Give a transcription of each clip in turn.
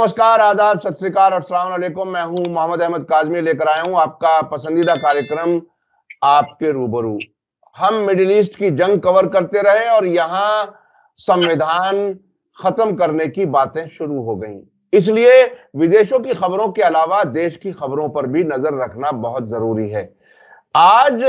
नमस्कार, आदाब, सत श्री अकाल और अस्सलाम वालेकुम। मैं हूं मोहम्मद अहमद काज़मी, लेकर आया हूं आपका पसंदीदा कार्यक्रम आपके रूबरू। हम मिडिल ईस्ट की जंग कवर करते रहे और यहां संविधान खत्म करने की बातें शुरू हो गईं। इसलिए विदेशों की खबरों के अलावा देश की खबरों पर भी नजर रखना बहुत जरूरी है। आज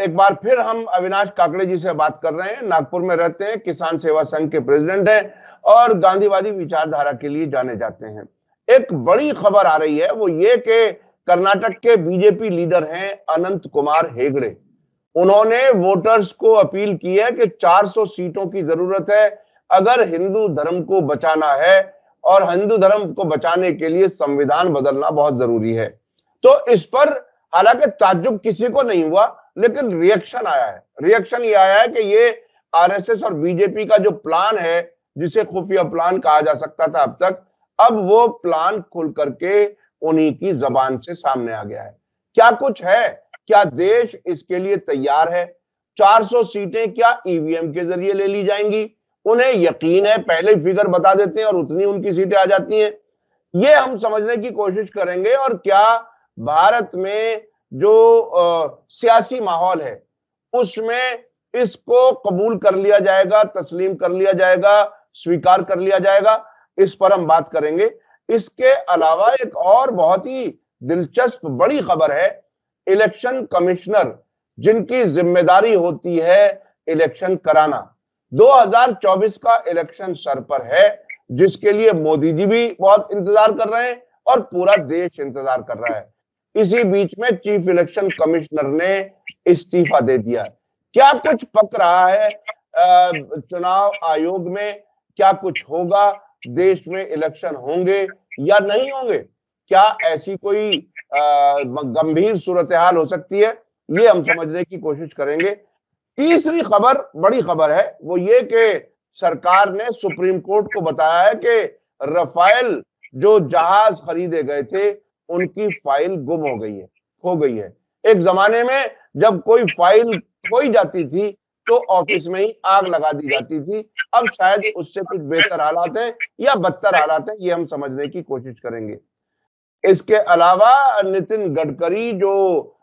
एक बार फिर हम अविनाश काकड़े जी से बात कर रहे हैं। नागपुर में रहते हैं, किसान सेवा संघ के प्रेसिडेंट हैं और गांधीवादी विचारधारा के लिए जाने जाते हैं। एक बड़ी खबर आ रही है, वो ये कि कर्नाटक के बीजेपी लीडर हैं अनंत कुमार हेगड़े। उन्होंने वोटर्स को अपील की है कि 400 सीटों की जरूरत है अगर हिंदू धर्म को बचाना है, और हिंदू धर्म को बचाने के लिए संविधान बदलना बहुत जरूरी है। तो इस पर हालांकि ताज्जुब किसी को नहीं हुआ, लेकिन रिएक्शन आया है। रिएक्शन ये आया है कि ये आरएसएस और बीजेपी का जो प्लान है, जिसे खुफिया प्लान कहा जा सकता था अब तक, अब वो प्लान खुल करके उन्हीं की जबान से सामने आ गया है। क्या कुछ है? क्या देश इसके लिए तैयार है? 400 सीटें क्या ईवीएम के जरिए ले ली जाएंगी? उन्हें यकीन है, पहले फिगर बता देते हैं और उतनी उनकी सीटें आ जाती हैं। ये हम समझने की कोशिश करेंगे। और क्या भारत में जो सियासी माहौल है उसमें इसको कबूल कर लिया जाएगा, तस्लीम कर लिया जाएगा, स्वीकार कर लिया जाएगा? इस पर हम बात करेंगे। इसके अलावा एक और बहुत ही दिलचस्प बड़ी खबर है। इलेक्शन कमिश्नर, जिनकी जिम्मेदारी होती है इलेक्शन कराना, 2024 का इलेक्शन सर पर है, जिसके लिए मोदी जी भी बहुत इंतजार कर रहे हैं और पूरा देश इंतजार कर रहा है। इसी बीच में चीफ इलेक्शन कमिश्नर ने इस्तीफा दे दिया। क्या कुछ पक रहा है चुनाव आयोग में? क्या कुछ होगा? देश में इलेक्शन होंगे या नहीं होंगे? क्या ऐसी कोई गंभीर सूरत हाल हो सकती है? ये हम समझने की कोशिश करेंगे। तीसरी खबर, बड़ी खबर है, वो ये कि सरकार ने सुप्रीम कोर्ट को बताया है कि रफाल जो जहाज खरीदे गए थे उनकी फाइल गुम हो गई है, खो गई है। एक जमाने में जब कोई फाइल खोई जाती थी तो ऑफिस में ही आग लगा दी जाती थी। अब शायद उससे कुछ बेहतर हालात हैं या बदतर हालात हैं, ये हम समझने की कोशिश करेंगे। इसके अलावा नितिन गडकरी, जो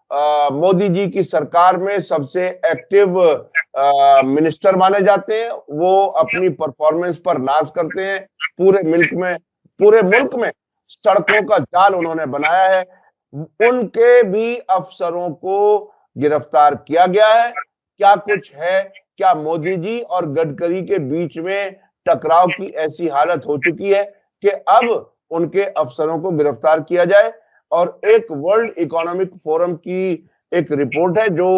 मोदी जी की सरकार में सबसे एक्टिव मिनिस्टर माने जाते हैं, वो अपनी परफॉर्मेंस पर नाज करते हैं। पूरे मुल्क में सड़कों का जाल उन्होंने बनाया है। उनके भी अफसरों को गिरफ्तार किया गया है। क्या कुछ है? क्या मोदी जी और गडकरी के बीच में टकराव की ऐसी हालत हो चुकी है कि अब उनके अफसरों को गिरफ्तार किया जाए? और एक वर्ल्ड इकोनॉमिक फोरम की एक रिपोर्ट है जो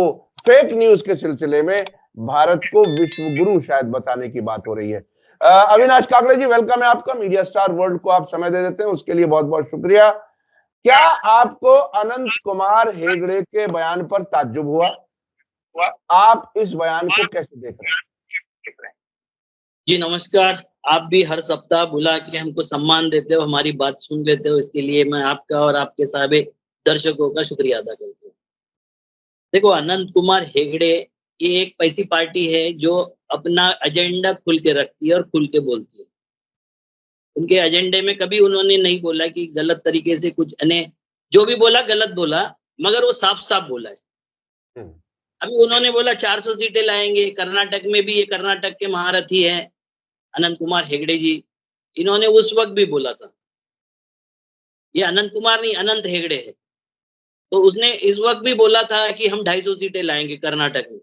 फेक न्यूज के सिलसिले में भारत को विश्व गुरु शायद बताने की बात हो रही है। अविनाश काकड़े जी, वेलकम है आपका। मीडिया स्टार वर्ल्ड को आप समय दे देते हैं, उसके लिए बहुत बहुत शुक्रिया। क्या आपको अनंत कुमार हेगड़े के बयान पर ताज्जुब हुआ? आप इस बयान को कैसे देख रहे हैं? जी नमस्कार। आप भी हर सप्ताह बुला के हमको सम्मान देते हो, हमारी बात सुन लेते हो, इसके लिए मैं आपका और आपके सारे दर्शकों का शुक्रिया अदा करता हूँ। देखो, अनंत कुमार हेगड़े ये एक ऐसी पार्टी है जो अपना एजेंडा खुल के रखती है और खुल के बोलती है। उनके एजेंडे में कभी उन्होंने नहीं बोला कि गलत तरीके से कुछ, जो भी बोला गलत बोला, मगर वो साफ साफ बोला है। अभी उन्होंने बोला 400 सीटें लाएंगे। कर्नाटक में भी, ये कर्नाटक के महारथी है अनंत कुमार हेगड़े जी, इन्होंने उस वक्त भी बोला था, ये अनंत कुमार नहीं अनंत हेगड़े है, तो उसने इस वक्त भी बोला था कि हम 250 सीटें लाएंगे कर्नाटक में।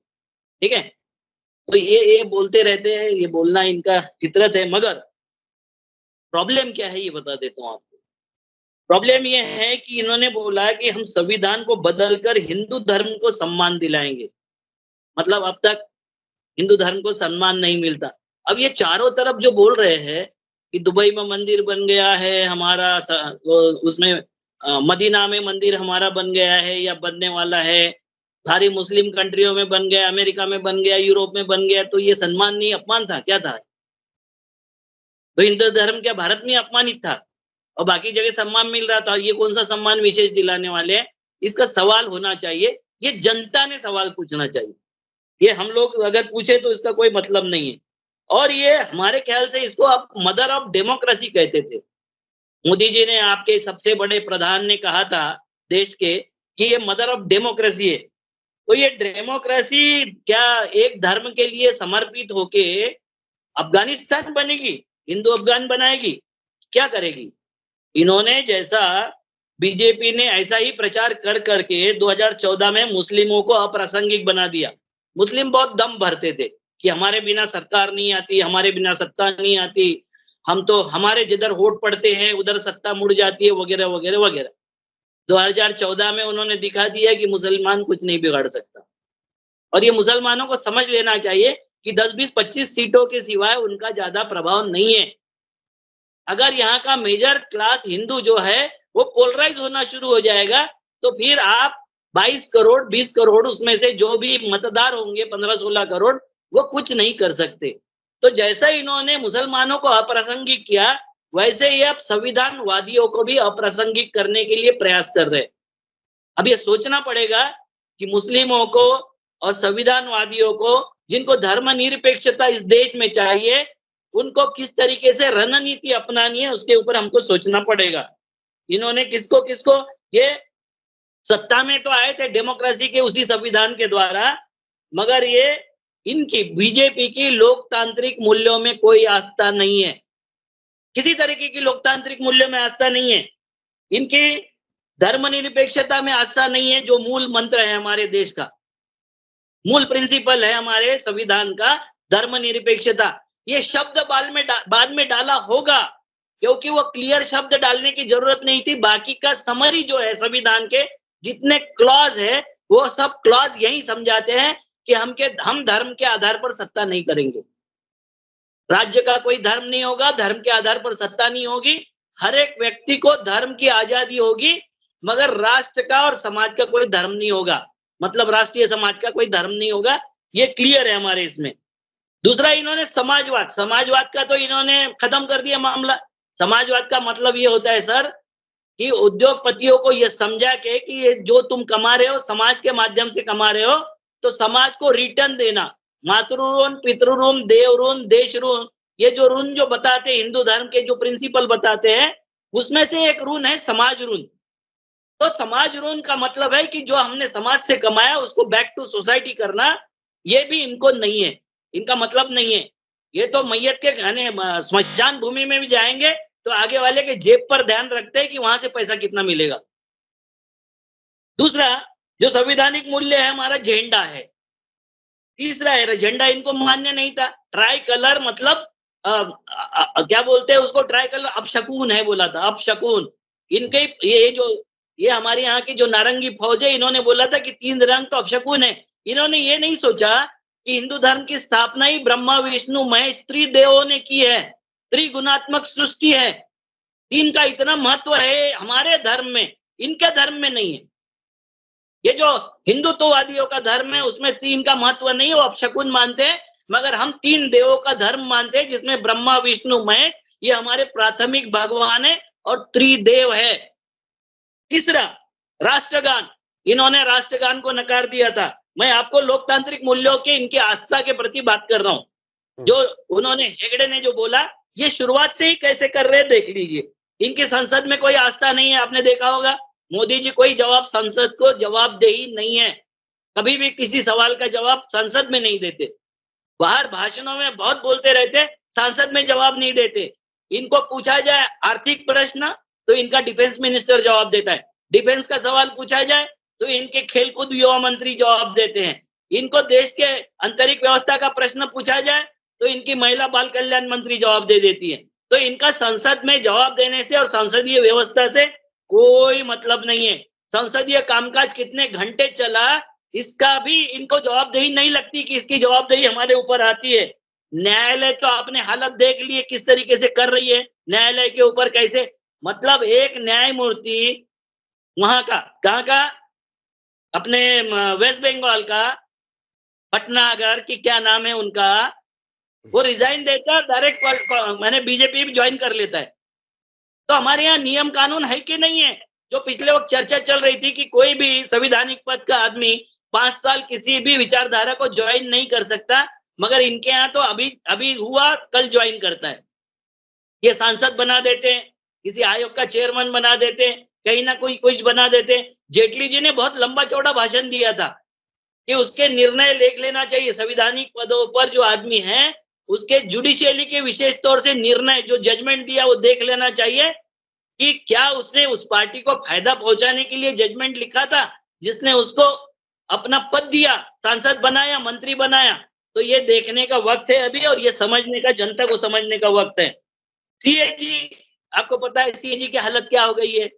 ठीक है, तो ये बोलते रहते हैं, ये बोलना इनका फितरत है। मगर प्रॉब्लम क्या है ये बता देता हूँ आपको। प्रॉब्लम ये है कि इन्होंने बोला कि हम संविधान को बदलकर हिंदू धर्म को सम्मान दिलाएंगे। मतलब अब तक हिंदू धर्म को सम्मान नहीं मिलता। अब ये चारों तरफ जो बोल रहे हैं कि दुबई में मंदिर बन गया है हमारा, उसमें मदीना में मंदिर हमारा बन गया है या बनने वाला है, सारी मुस्लिम कंट्रियों में बन गया, अमेरिका में बन गया, यूरोप में बन गया, तो ये सम्मान नहीं अपमान था? क्या था? तो हिंदू धर्म क्या भारत में अपमानित था और बाकी जगह सम्मान मिल रहा था? ये कौन सा सम्मान विशेष दिलाने वाले हैं? इसका सवाल होना चाहिए, ये जनता ने सवाल पूछना चाहिए। ये हम लोग अगर पूछे तो इसका कोई मतलब नहीं है। और ये हमारे ख्याल से इसको आप मदर ऑफ डेमोक्रेसी कहते थे। मोदी जी ने, आपके सबसे बड़े प्रधान ने कहा था देश के कि ये मदर ऑफ डेमोक्रेसी है। तो ये डेमोक्रेसी क्या एक धर्म के लिए समर्पित होके अफगानिस्तान बनेगी, हिंदू अफगान बनाएगी, क्या करेगी? इन्होंने जैसा बीजेपी ने ऐसा ही प्रचार कर करके 2014 में मुस्लिमों को अप्रासंगिक बना दिया। मुस्लिम बहुत दम भरते थे कि हमारे बिना सरकार नहीं आती, हमारे बिना सत्ता नहीं आती, हम तो हमारे जिधर वोट पड़ते हैं उधर सत्ता मुड़ जाती है, वगैरह वगैरह वगैरह। 2014 में उन्होंने दिखा दिया कि मुसलमान कुछ नहीं बिगाड़ सकता। और ये मुसलमानों को समझ लेना चाहिए कि 10, 20, 25 सीटों के सिवाय उनका ज्यादा प्रभाव नहीं है। अगर यहाँ का मेजर क्लास हिंदू जो है वो पोलराइज होना शुरू हो जाएगा तो फिर आप 22 करोड़ 20 करोड़ उसमें से जो भी मतदार होंगे 15-16 करोड़, वो कुछ नहीं कर सकते। तो जैसा इन्होंने मुसलमानों को अप्रासंगिक किया, वैसे ही अब संविधानवादियों को भी अप्रासंगिक करने के लिए प्रयास कर रहे हैं। अब ये सोचना पड़ेगा कि मुस्लिमों को और संविधानवादियों को, जिनको धर्मनिरपेक्षता इस देश में चाहिए, उनको किस तरीके से रणनीति अपनानी है उसके ऊपर हमको सोचना पड़ेगा। इन्होंने किसको किसको, ये सत्ता में तो आए थे डेमोक्रेसी के उसी संविधान के द्वारा, मगर ये इनकी बीजेपी की लोकतांत्रिक मूल्यों में कोई आस्था नहीं है, किसी तरीके की लोकतांत्रिक मूल्यों में आस्था नहीं है, इनकी धर्मनिरपेक्षता में आस्था नहीं है, जो मूल मंत्र है हमारे देश का, मूल प्रिंसिपल है हमारे संविधान का, धर्मनिरपेक्षता। ये शब्द बाद में डाला होगा, क्योंकि वो क्लियर शब्द डालने की जरूरत नहीं थी। बाकी का समरी जो है संविधान के जितने क्लॉज है वो सब क्लॉज यही समझाते हैं कि हम धर्म के आधार पर सत्ता नहीं करेंगे, राज्य का कोई धर्म नहीं होगा, धर्म के आधार पर सत्ता नहीं होगी, हर एक व्यक्ति को धर्म की आजादी होगी, मगर राष्ट्र का और समाज का कोई धर्म नहीं होगा, मतलब राष्ट्रीय समाज का कोई धर्म नहीं होगा। ये क्लियर है हमारे इसमें। दूसरा, इन्होंने समाजवाद का तो इन्होंने खत्म कर दिया मामला। समाजवाद का मतलब ये होता है सर कि उद्योगपतियों को ये समझा के कि ये जो तुम कमा रहे हो समाज के माध्यम से कमा रहे हो, तो समाज को रिटर्न देना। मातृ ऋण, पितृ ऋण, देव ऋण, देश ऋण, ये जो ऋण जो बताते हैं हिंदू धर्म के जो प्रिंसिपल बताते हैं, उसमें से एक ऋण है समाज ऋण। तो समाज ऋण का मतलब है कि जो हमने समाज से कमाया उसको बैक टू सोसाइटी करना, ये भी इनको नहीं है, इनका मतलब नहीं है। ये तो मैयत के स्मशान भूमि में भी जाएंगे तो आगे वाले के जेब पर ध्यान रखते हैं कि वहां से पैसा कितना मिलेगा। दूसरा, जो संवैधानिक मूल्य है हमारा झंडा है। तीसरा है, झंडा इनको मान्य नहीं था। ट्राई कलर मतलब क्या बोलते हैं उसको, ट्राई कलर अपशकुन है बोला था, अपशकुन। इनके ये हमारे यहाँ की जो नारंगी फौज है, इन्होंने बोला था कि 3 रंग तो अपशकुन है। इन्होंने ये नहीं सोचा कि हिंदू धर्म की स्थापना ही ब्रह्मा विष्णु महेश त्रिदेवों ने की है, त्रिगुणात्मक सृष्टि है। 3 का इतना महत्व है हमारे धर्म में, इनके धर्म में नहीं है। ये जो हिंदुत्ववादियों का धर्म है उसमें 3 का महत्व नहीं है, वो अपशकुन मानते हैं, मगर हम 3 देवों का धर्म मानते हैं, जिसमें ब्रह्मा विष्णु महेश ये हमारे प्राथमिक भगवान है और त्रिदेव है। तीसरा, राष्ट्रगान। इन्होंने राष्ट्रगान को नकार दिया था। मैं आपको लोकतांत्रिक मूल्यों के इनकी आस्था के प्रति बात कर रहा हूं। जो उन्होंने, हेगड़े ने जो बोला, ये शुरुआत से ही कैसे कर रहे हैं देख लीजिए। इनकी संसद में कोई आस्था नहीं है, आपने देखा होगा। मोदी जी कोई जवाब संसद को जवाबदेही नहीं है, कभी भी किसी सवाल का जवाब संसद में नहीं देते। बाहर भाषणों में बहुत बोलते रहते, संसद में जवाब नहीं देते। इनको पूछा जाए आर्थिक प्रश्न तो इनका डिफेंस मिनिस्टर जवाब देता है, डिफेंस का सवाल पूछा जाए तो इनके खेलकूद युवा मंत्री जवाब देते हैं, इनको देश के आंतरिक व्यवस्था का प्रश्न पूछा जाए तो इनकी महिला बाल कल्याण मंत्री जवाब दे देती है। तो इनका संसद में जवाब देने से और संसदीय व्यवस्था से कोई मतलब नहीं है। संसदीय कामकाज कितने घंटे चला इसका भी इनको जवाबदेही नहीं लगती कि इसकी जवाबदेही हमारे ऊपर आती है। न्यायालय तो आपने हालत देख ली है किस तरीके से कर रही है, न्यायालय के ऊपर कैसे, मतलब एक न्यायमूर्ति वहां का, कहाँ का, अपने वेस्ट बंगाल का, पटनागर की क्या नाम है उनका, वो रिजाइन देकर डायरेक्ट मैंने बीजेपी भी ज्वाइन कर लेता है। तो हमारे यहाँ नियम कानून है कि नहीं है? जो पिछले वक्त चर्चा चल रही थी कि कोई भी संवैधानिक पद का आदमी 5 साल किसी भी विचारधारा को ज्वाइन नहीं कर सकता, मगर इनके यहाँ तो अभी हुआ कल ज्वाइन करता है। ये सांसद बना देते हैं, किसी आयोग का चेयरमैन बना देते, कहीं ना कोई कुछ बना देते। जेटली जी ने बहुत लंबा चौड़ा भाषण दिया था कि उसके निर्णय देख लेना चाहिए, संवैधानिक पदों पर जो आदमी है उसके जुडिशियली के विशेष तौर से निर्णय जो जजमेंट दिया वो देख लेना चाहिए कि क्या उसने उस पार्टी को फायदा पहुंचाने के लिए जजमेंट लिखा था जिसने उसको अपना पद दिया, सांसद बनाया, मंत्री बनाया। तो ये देखने का वक्त है अभी, और ये समझने का, जनता को समझने का वक्त है। सीएजी, आपको पता है सीएजी की हालत क्या हो गई है।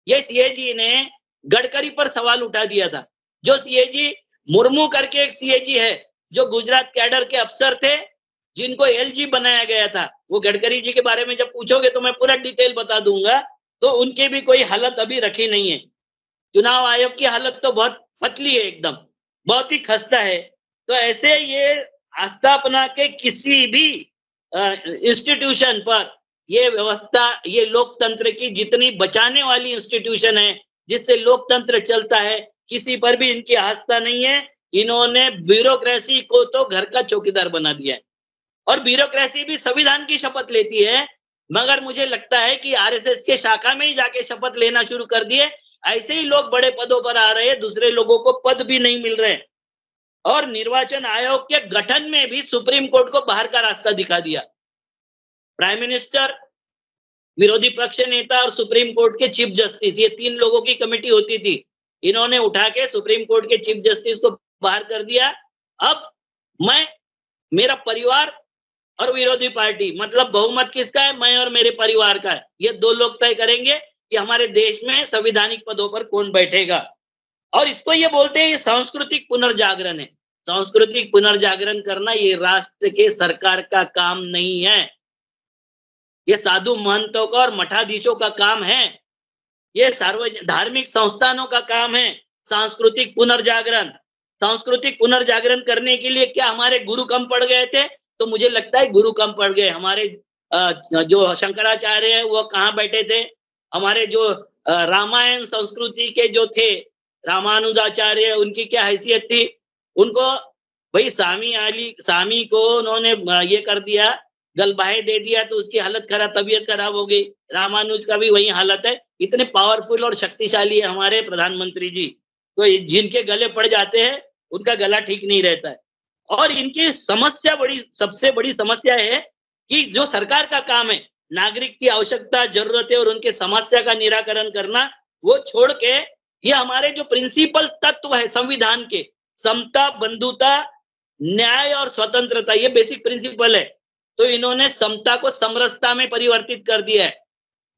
ये सीएजी ने गडकरी पर सवाल उठा दिया था। जो सीएजी मुर्मू करके एक सीएजी है जो गुजरात कैडर के अफसर थे जिनको एलजी बनाया गया था, वो गडकरी जी के बारे में जब पूछोगे तो मैं पूरा डिटेल बता दूंगा। तो उनकी भी कोई हालत अभी रखी नहीं है। चुनाव आयोग की हालत तो बहुत पतली है, एकदम बहुत ही खस्ता है। तो ऐसे ये आस्थापना के किसी भी इंस्टीट्यूशन पर ये व्यवस्था, ये लोकतंत्र की जितनी बचाने वाली इंस्टीट्यूशन है जिससे लोकतंत्र चलता है, किसी पर भी इनकी आस्था नहीं है। इन्होंने ब्यूरोक्रेसी को तो घर का चौकीदार बना दिया है, और ब्यूरोक्रेसी भी संविधान की शपथ लेती है, मगर मुझे लगता है कि आरएसएस के शाखा में ही जाके शपथ लेना शुरू कर दिए। ऐसे ही लोग बड़े पदों पर आ रहे हैं, दूसरे लोगों को पद भी नहीं मिल रहे। और निर्वाचन आयोग के गठन में भी सुप्रीम कोर्ट को बाहर का रास्ता दिखा दिया। प्राइम मिनिस्टर, विरोधी पक्ष नेता और सुप्रीम कोर्ट के चीफ जस्टिस, ये 3 लोगों की कमेटी होती थी। इन्होंने उठा के सुप्रीम कोर्ट के चीफ जस्टिस को बाहर कर दिया। अब मैं, मेरा परिवार और विरोधी पार्टी, मतलब बहुमत किसका है, मैं और मेरे परिवार का है, ये 2 लोग तय करेंगे कि हमारे देश में संवैधानिक पदों पर कौन बैठेगा। और इसको ये बोलते हैं ये सांस्कृतिक पुनर्जागरण है। सांस्कृतिक पुनर्जागरण करना ये राष्ट्र के सरकार का काम नहीं है, ये साधु महंतों का और मठाधीशों का काम है, ये धार्मिक संस्थानों का काम है। सांस्कृतिक पुनर्जागरण, सांस्कृतिक पुनर्जागरण करने के लिए क्या हमारे गुरु कम पड़ गए थे? तो मुझे लगता है गुरु कम पड़ गए। हमारे जो शंकराचार्य है वो कहाँ बैठे थे? हमारे जो रामायण संस्कृति के जो थे रामानुजाचार्य, उनकी क्या हैसियत थी? उनको भाई स्वामी को उन्होंने ये कर दिया, गलबाहे दे दिया, तो उसकी हालत खराब, तबीयत खराब हो गई। रामानुज का भी वही हालत है। इतने पावरफुल और शक्तिशाली है हमारे प्रधानमंत्री जी, तो जिनके गले पड़ जाते हैं उनका गला ठीक नहीं रहता है। और इनकी समस्या सबसे बड़ी समस्या है कि जो सरकार का काम है नागरिक की आवश्यकता, जरूरतें और उनके समस्या का निराकरण करना, वो छोड़ के ये हमारे जो प्रिंसिपल तत्व है संविधान के, समता, बंधुता, न्याय और स्वतंत्रता, ये बेसिक प्रिंसिपल है, तो इन्होंने समता को समरसता में परिवर्तित कर दिया है।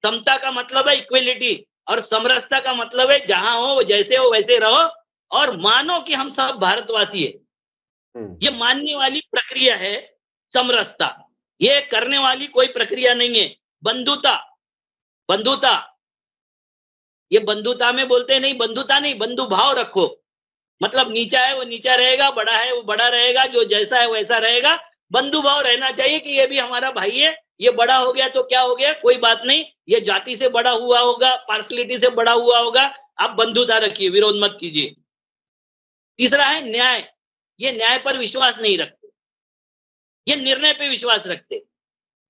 समता का मतलब है इक्वलिटी, और समरसता का मतलब है जहां हो जैसे हो वैसे रहो और मानो कि हम सब भारतवासी है। ये मानने वाली प्रक्रिया है समरसता, ये करने वाली कोई प्रक्रिया नहीं है। बंधुता, ये बंधुता में बोलते नहीं, बंधुता नहीं, बंधु भाव रखो। मतलब नीचा है वो नीचा रहेगा, बड़ा है वो बड़ा रहेगा, जो जैसा है वैसा रहेगा। बंधु भाव रहना चाहिए कि ये भी हमारा भाई है, ये बड़ा हो गया तो क्या हो गया, कोई बात नहीं, ये जाति से बड़ा हुआ होगा, पार्सलिटी से बड़ा हुआ होगा, आप बंधुता रखिए, विरोध मत कीजिए। तीसरा है न्याय, ये न्याय पर विश्वास नहीं रखते, ये निर्णय पे विश्वास रखते,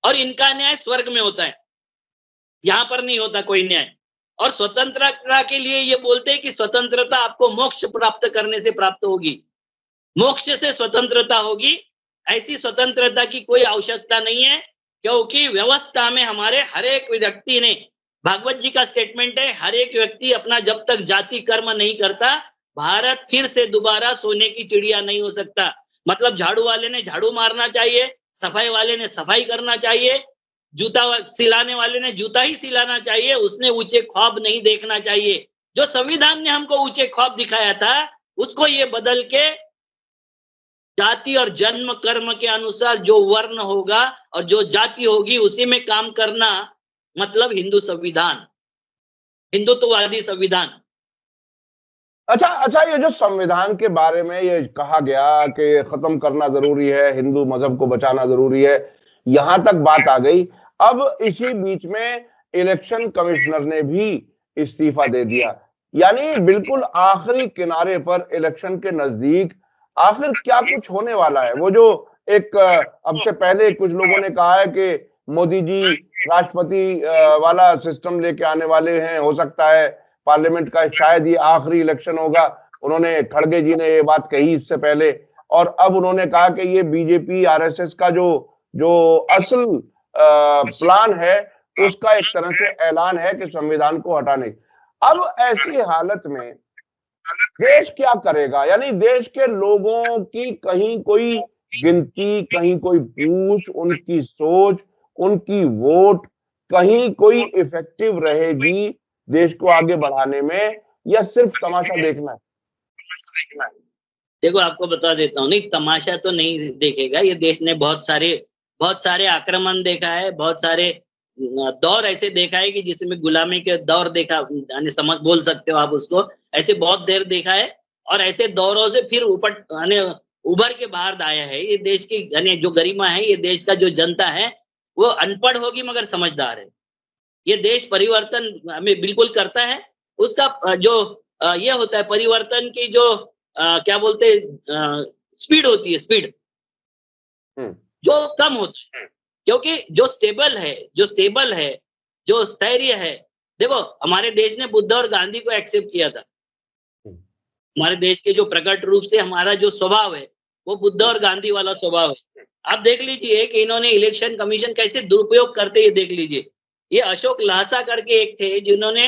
और इनका न्याय स्वर्ग में होता है, यहां पर नहीं होता कोई न्याय। और स्वतंत्रता के लिए ये बोलते हैं कि स्वतंत्रता आपको मोक्ष प्राप्त करने से प्राप्त होगी, मोक्ष से स्वतंत्रता होगी। ऐसी स्वतंत्रता की कोई आवश्यकता नहीं है, क्योंकि व्यवस्था में हमारे हर एक व्यक्ति ने, भागवत जी का स्टेटमेंट है, हर एक व्यक्ति अपना जब तक जाति कर्म नहीं करता, भारत फिर से दोबारा सोने की चिड़िया नहीं हो सकता। मतलब झाड़ू वाले ने झाड़ू मारना चाहिए, सफाई वाले ने सफाई करना चाहिए, जूता सिलाने वाले ने जूता ही सिलाना चाहिए, उसने ऊंचे ख्वाब नहीं देखना चाहिए। जो संविधान ने हमको ऊंचे ख्वाब दिखाया था उसको ये बदल के जाति और जन्म कर्म के अनुसार जो वर्ण होगा और जो जाति होगी उसी में काम करना, मतलब हिंदू संविधान, हिंदुत्ववादी संविधान। अच्छा, ये जो संविधान के बारे में ये कहा गया कि खत्म करना जरूरी है, हिंदू मजहब को बचाना जरूरी है, यहां तक बात आ गई। अब इसी बीच में इलेक्शन कमिश्नर ने भी इस्तीफा दे दिया, यानी बिल्कुल आखिरी किनारे पर, इलेक्शन के नजदीक आखिर क्या कुछ होने वाला है? वो जो एक अब से पहले कुछ लोगों ने कहा है कि मोदी जी राष्ट्रपति वाला सिस्टम लेके आने वाले हैं, हो सकता है पार्लियामेंट का शायद ये आखिरी इलेक्शन होगा। उन्होंने, खड़गे जी ने ये बात कही इससे पहले, और अब उन्होंने कहा कि ये बीजेपी आरएसएस का जो जो असल प्लान है उसका एक तरह से ऐलान है कि संविधान को हटाने। अब ऐसी हालत में देश क्या करेगा? यानी देश के लोगों की कहीं कोई गिनती, कहीं कोई पूछ, उनकी सोच, उनकी वोट कहीं कोई इफेक्टिव रहेगी देश को आगे बढ़ाने में, या सिर्फ तमाशा देखना है? देखो आपको बता देता हूँ, नहीं तमाशा तो नहीं देखेगा ये देश ने। बहुत सारे आक्रमण देखा है, बहुत सारे दौर ऐसे देखा है कि जिसमें गुलामी के दौर देखा, यानी समझ बोल सकते हो आप उसको, ऐसे बहुत देर देखा है। और ऐसे दौरों से फिर उभर के बाहर आया है ये देश की, यानी जो गरिमा है, ये देश का जो जनता है वो अनपढ़ होगी मगर समझदार है। ये देश परिवर्तन हमें बिल्कुल करता है। उसका जो ये होता है परिवर्तन की जो क्या बोलते स्पीड होती है, स्पीड जो कम होता है, क्योंकि जो स्टेबल है, जो स्थैर्य है। देखो हमारे देश ने बुद्ध और गांधी को एक्सेप्ट किया था। हमारे देश के जो प्रकट रूप से हमारा जो स्वभाव है वो बुद्ध और गांधी वाला स्वभाव है। आप देख लीजिए कि इन्होंने इलेक्शन कमीशन कैसे दुरुपयोग करते ये देख लीजिए। ये अशोक लाहसा करके एक थे जिन्होंने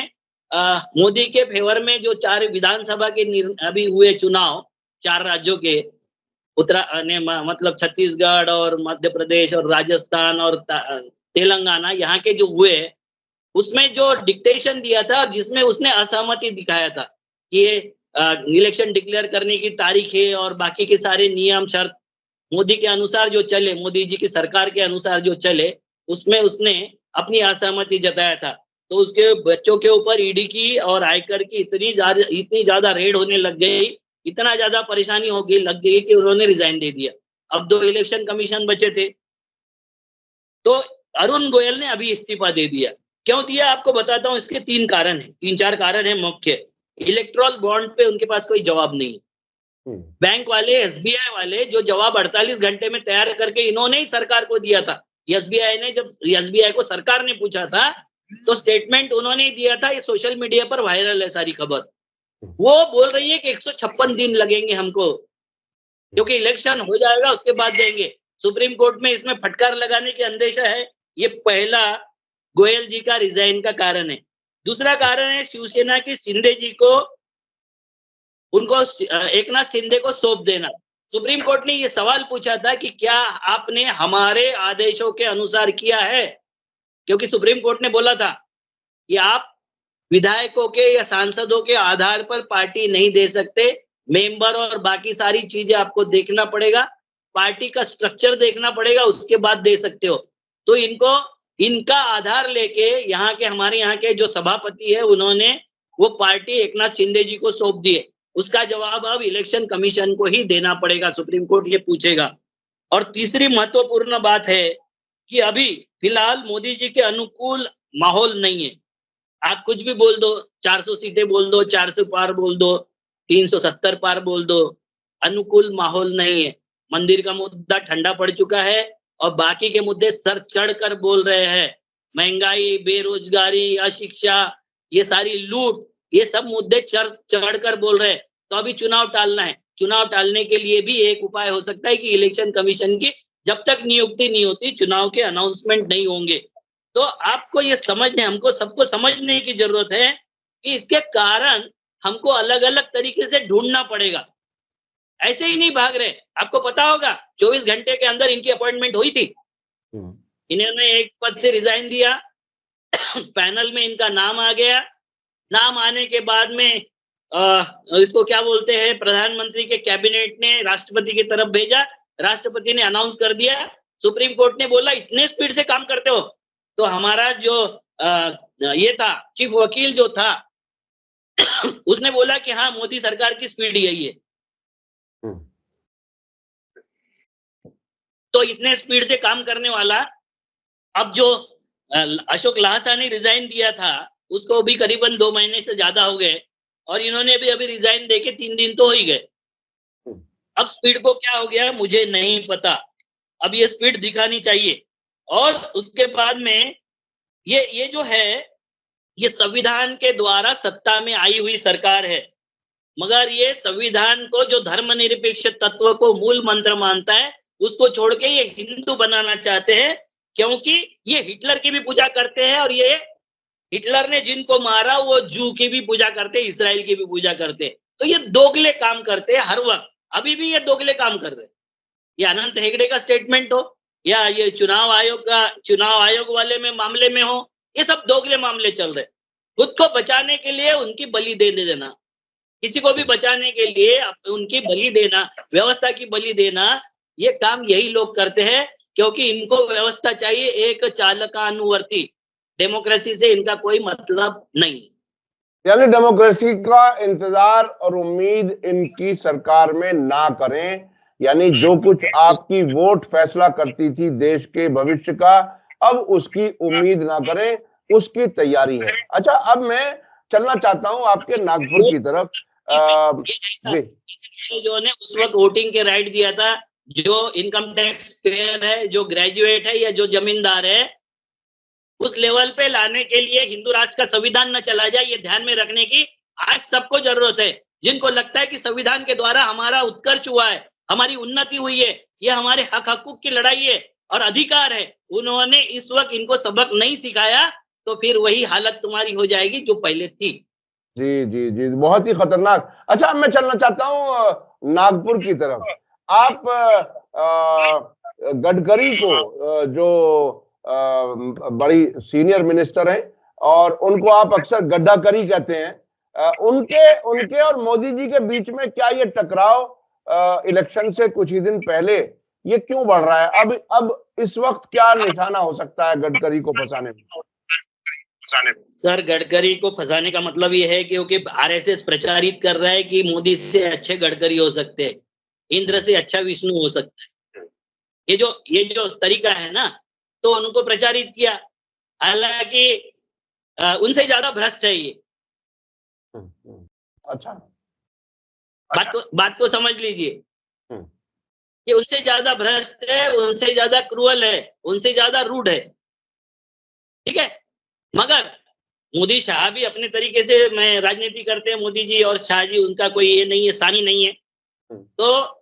मोदी के फेवर में जो 4 विधानसभा के अभी हुए चुनाव 4 राज्यों के, मतलब छत्तीसगढ़ और मध्य प्रदेश और राजस्थान और तेलंगाना, यहाँ के जो हुए, उसमें जो डिक्टेशन दिया था जिसमें उसने असहमति दिखाया था कि ये इलेक्शन डिक्लेयर करने की तारीखें और बाकी के सारे नियम शर्त मोदी के अनुसार जो चले, मोदी जी की सरकार के अनुसार जो चले, उसमें उसने अपनी असहमति जताया था। तो उसके बच्चों के ऊपर ईडी की और आयकर की इतनी ज्यादा रेड होने लग गई, इतना ज्यादा परेशानी लग गई कि उन्होंने रिजाइन दे दिया। अब 2 इलेक्शन कमीशन बचे थे, तो अरुण गोयल ने अभी इस्तीफा दे दिया। क्यों दिया आपको बताता हूँ। इसके 3-4 कारण है मुख्य। इलेक्ट्रल बॉन्ड पे उनके पास कोई जवाब नहीं है। बैंक वाले, एसबीआई वाले जो जवाब 48 घंटे में तैयार करके इन्होंने ही सरकार को दिया था। एसबीआई ने, जब एसबीआई को सरकार ने पूछा था तो स्टेटमेंट उन्होंने ही दिया था। ये सोशल मीडिया पर वायरल है सारी खबर। वो बोल रही है कि 156 दिन लगेंगे हमको, क्योंकि इलेक्शन हो जाएगा उसके बाद देंगे। सुप्रीम कोर्ट में इसमें फटकार लगाने की अंदेशा है। ये पहला गोयल जी का रिजाइन का कारण है। दूसरा कारण है शिवसेना की शिंदे जी को, उनको एकनाथ शिंदे को सौंप देना। सुप्रीम कोर्ट ने ये सवाल पूछा था कि क्या आपने हमारे आदेशों के अनुसार किया है, क्योंकि सुप्रीम कोर्ट ने बोला था कि आप विधायकों के या सांसदों के आधार पर पार्टी नहीं दे सकते, मेंबर और बाकी सारी चीजें आपको देखना पड़ेगा, पार्टी का स्ट्रक्चर देखना पड़ेगा, उसके बाद दे सकते हो। तो इनका आधार लेके हमारे यहाँ के जो सभापति है उन्होंने वो पार्टी एकनाथ शिंदे जी को सौंप दी है। उसका जवाब अब इलेक्शन कमीशन को ही देना पड़ेगा, सुप्रीम कोर्ट ये पूछेगा। और तीसरी महत्वपूर्ण बात है कि अभी फिलहाल मोदी जी के अनुकूल माहौल नहीं है। आप कुछ भी बोल दो, 400 सीटें बोल दो, 400 पार बोल दो, 370 पार बोल दो, अनुकूल माहौल नहीं है। मंदिर का मुद्दा ठंडा पड़ चुका है और बाकी के मुद्दे सर चढ़कर बोल रहे हैं। महंगाई, बेरोजगारी, अशिक्षा, ये सारी लूट, ये सब मुद्दे चढ़कर बोल रहे हैं। तो अभी चुनाव टालना है। चुनाव टालने के लिए भी एक उपाय हो सकता है कि इलेक्शन कमीशन की जब तक नियुक्ति नहीं होती, चुनाव के अनाउंसमेंट नहीं होंगे। तो आपको ये समझने, हमको सबको समझने की जरूरत है कि इसके कारण हमको अलग अलग तरीके से ढूंढना पड़ेगा। ऐसे ही नहीं भाग रहे। आपको पता होगा 24 घंटे के अंदर इनकी अपॉइंटमेंट हुई थी। इन्होंने एक पद से रिजाइन दिया, पैनल में इनका नाम आ गया। नाम आने के बाद में इसको क्या बोलते हैं, प्रधानमंत्री के कैबिनेट ने राष्ट्रपति की तरफ भेजा, राष्ट्रपति ने अनाउंस कर दिया। सुप्रीम कोर्ट ने बोला इतने स्पीड से काम करते हो। तो हमारा जो ये था चीफ वकील जो था उसने बोला कि हाँ, मोदी सरकार की स्पीड यही है। तो इतने स्पीड से काम करने वाला, अब जो अशोक लाहसा ने रिजाइन दिया था उसको भी करीबन 2 महीने से ज्यादा हो गए और इन्होंने भी अभी रिजाइन देके 3 दिन तो हो ही गए। अब स्पीड को क्या हो गया मुझे नहीं पता। अब ये स्पीड दिखानी चाहिए और उसके बाद में ये जो है, ये संविधान के द्वारा सत्ता में आई हुई सरकार है, मगर ये संविधान को जो धर्मनिरपेक्ष तत्व को मूल मंत्र मानता है, उसको छोड़ के ये हिंदू बनाना चाहते हैं, क्योंकि ये हिटलर की भी पूजा करते हैं और ये हिटलर ने जिनको मारा वो जू की भी पूजा करते हैं, इसराइल की भी पूजा करते हैं। तो ये दोगले काम करते हैं हर वक्त, अभी भी ये दोगले काम कर रहे हैं। ये अनंत हेगड़े का स्टेटमेंट हो या ये चुनाव आयोग वाले में मामले में हो, ये सब दोगले मामले चल रहे। खुद को बचाने के लिए उनकी बलि देना, किसी को भी बचाने के लिए उनकी बलि देना, व्यवस्था की बलि देना, ये काम यही लोग करते हैं, क्योंकि इनको व्यवस्था चाहिए एक चालकानुवर्ती। डेमोक्रेसी से इनका कोई मतलब नहीं। यानी डेमोक्रेसी का इंतजार और उम्मीद इनकी सरकार में ना करें, यानी जो कुछ आपकी वोट फैसला करती थी देश के भविष्य का, अब उसकी उम्मीद ना करें, उसकी तैयारी है। अच्छा, अब मैं चलना चाहता हूं आपके नागपुर की तरफ। जो ने उस वक्त वोटिंग के राइट दिया था, जो इनकम टैक्स पेयर है, जो ग्रेजुएट है या जो जमींदार है, उस लेवल पे लाने के लिए हिंदू राष्ट्र का संविधान न चला जाए, ये ध्यान में रखने की आज सबको जरूरत है। जिनको लगता है कि संविधान के द्वारा हमारा उत्कर्ष हुआ है, हमारी उन्नति हुई है, ये हमारे हक हकूक की लड़ाई है और अधिकार है, उन्होंने इस वक्त इनको सबक नहीं सिखाया, तो फिर वही हालत तुम्हारी हो जाएगी जो पहले थी। जी जी जी, बहुत ही खतरनाक। अच्छा, मैं चलना चाहता हूँ नागपुर की तरफ। आप गडकरी को, जो बड़ी सीनियर मिनिस्टर हैं और उनको आप अक्सर गड्ढाकरी कहते हैं, उनके और मोदी जी के बीच में क्या ये टकराव इलेक्शन से कुछ ही दिन पहले ये क्यों बढ़ रहा है? अब इस वक्त क्या निशाना हो सकता है गडकरी को फंसाने में? सर, गडकरी को फंसाने का मतलब ये है क्योंकि आरएसएस प्रचारित कर रहा है कि मोदी से अच्छे गडकरी हो सकते हैं, इंद्र से अच्छा विष्णु हो सकता है। ये जो तरीका है ना, तो उनको प्रचारित किया, हालांकि उनसे ज्यादा भ्रष्ट है ये। अच्छा, बात को समझ लीजिए कि उनसे ज्यादा भ्रष्ट है, उनसे ज्यादा क्रूअल है, उनसे ज्यादा रूड है, ठीक है। मगर मोदी शाह भी अपने तरीके से मैं राजनीति करते हैं, मोदी जी और शाह जी, उनका कोई ये नहीं है, सानी नहीं है। तो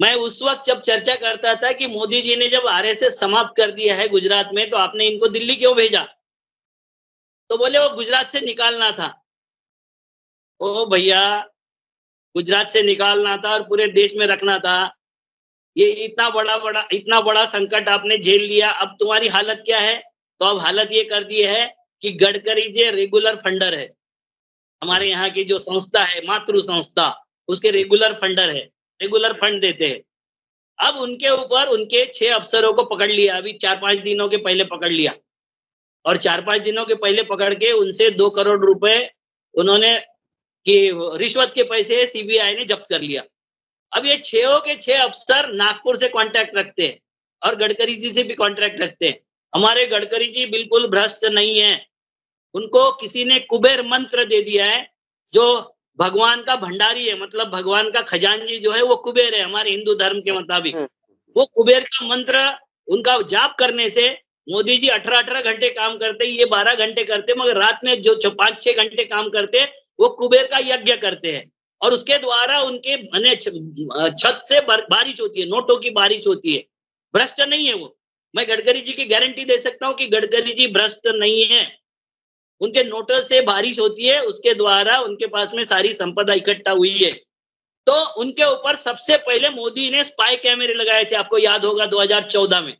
मैं उस वक्त जब चर्चा करता था कि मोदी जी ने जब आरएसएस समाप्त कर दिया है गुजरात में, तो आपने इनको दिल्ली क्यों भेजा? तो बोले वो गुजरात से निकालना था। ओ भैया, गुजरात से निकालना था और पूरे देश में रखना था। ये इतना बड़ा संकट आपने झेल लिया, अब तुम्हारी हालत क्या है? तो अब हालत ये कर दी है कि गडकरी जी रेगुलर फंडर है, हमारे यहाँ की जो संस्था है, मातृ संस्था, उसके रेगुलर फंडर है, रेगुलर फंड देते हैं। अब उनके ऊपर उनके 6 अफसरों को पकड़ लिया, अभी 4-5 दिनों के पहले पकड़ लिया, और 4-5 दिनों के पहले पकड़ के उनसे 2 करोड़ रुपए उन्होंने कि रिश्वत के पैसे सीबीआई ने जब्त कर लिया। अब ये 6 के 6 अफसर नागपुर से कॉन्ट्रैक्ट रखते हैं और गडकरी जी से भी कॉन्ट्रैक्ट रखते हैं। हमारे गडकरी जी बिल्कुल भ्रष्ट नहीं है, उनको किसी ने कुबेर मंत्र दे दिया है। जो भगवान का भंडारी है, मतलब भगवान का खजांची जो है वो कुबेर है हमारे हिंदू धर्म के मुताबिक। वो कुबेर का मंत्र उनका जाप करने से मोदी जी 18-18 घंटे काम करते, ये 12 घंटे करते, मगर रात में जो 5-6 घंटे काम करते वो कुबेर का यज्ञ करते हैं, और उसके द्वारा उनके छत से बारिश होती है, नोटों की बारिश होती है। भ्रष्ट नहीं है वो, मैं गडकरी जी की गारंटी दे सकता हूं कि गडकरी जी भ्रष्ट नहीं है। उनके नोटों से बारिश होती है, उसके द्वारा उनके पास में सारी संपदा इकट्ठा हुई है। तो उनके ऊपर सबसे पहले मोदी ने स्पाई कैमरे लगाए थे, आपको याद होगा 2014 में।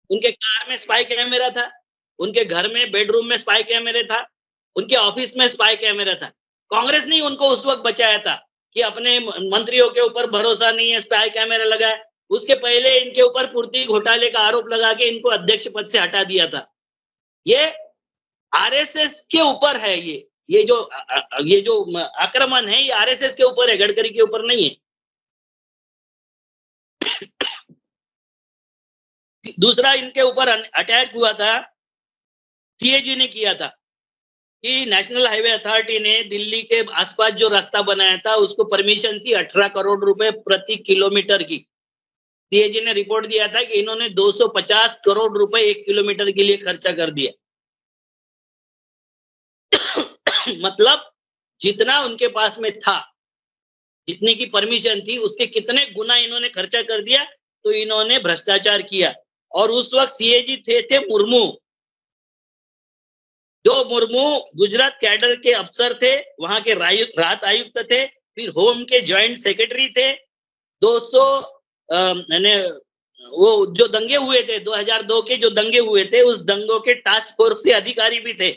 उनके कार में स्पाई कैमरा था, उनके घर में बेडरूम में स्पाई कैमरे था, उनके ऑफिस में स्पाई कैमरा था। कांग्रेस ने उनको उस वक्त बचाया था कि अपने मंत्रियों के ऊपर भरोसा नहीं है, स्पाई कैमरा लगाए। उसके पहले इनके ऊपर पूर्ति घोटाले का आरोप लगा के इनको अध्यक्ष पद से हटा दिया था। ये आरएसएस के ऊपर है, ये जो आक्रमण है ये आरएसएस के ऊपर है, गडकरी के ऊपर नहीं है। दूसरा इनके ऊपर अटैक हुआ था, सीएजी ने किया था कि नेशनल हाईवे अथॉरिटी ने दिल्ली के आसपास जो रास्ता बनाया था उसको परमिशन थी 18 करोड़ रुपए प्रति किलोमीटर की। सीएजी ने रिपोर्ट दिया था कि इन्होंने 250 करोड़ रुपए 1 किलोमीटर के लिए खर्चा कर दिया। मतलब जितना उनके पास में था, जितने की परमिशन थी, उसके कितने गुना इन्होंने खर्चा कर दिया, तो इन्होंने भ्रष्टाचार किया। और उस वक्त सीएजी थे मुर्मू, जो मुर्मू गुजरात कैडर के अफसर थे, वहां के राहत आयुक्त थे, फिर होम के ज्वाइंट सेक्रेटरी थे। 200 वो जो दंगे हुए थे 2002 के जो दंगे हुए थे, उस दंगों के टास्क फोर्स के अधिकारी भी थे।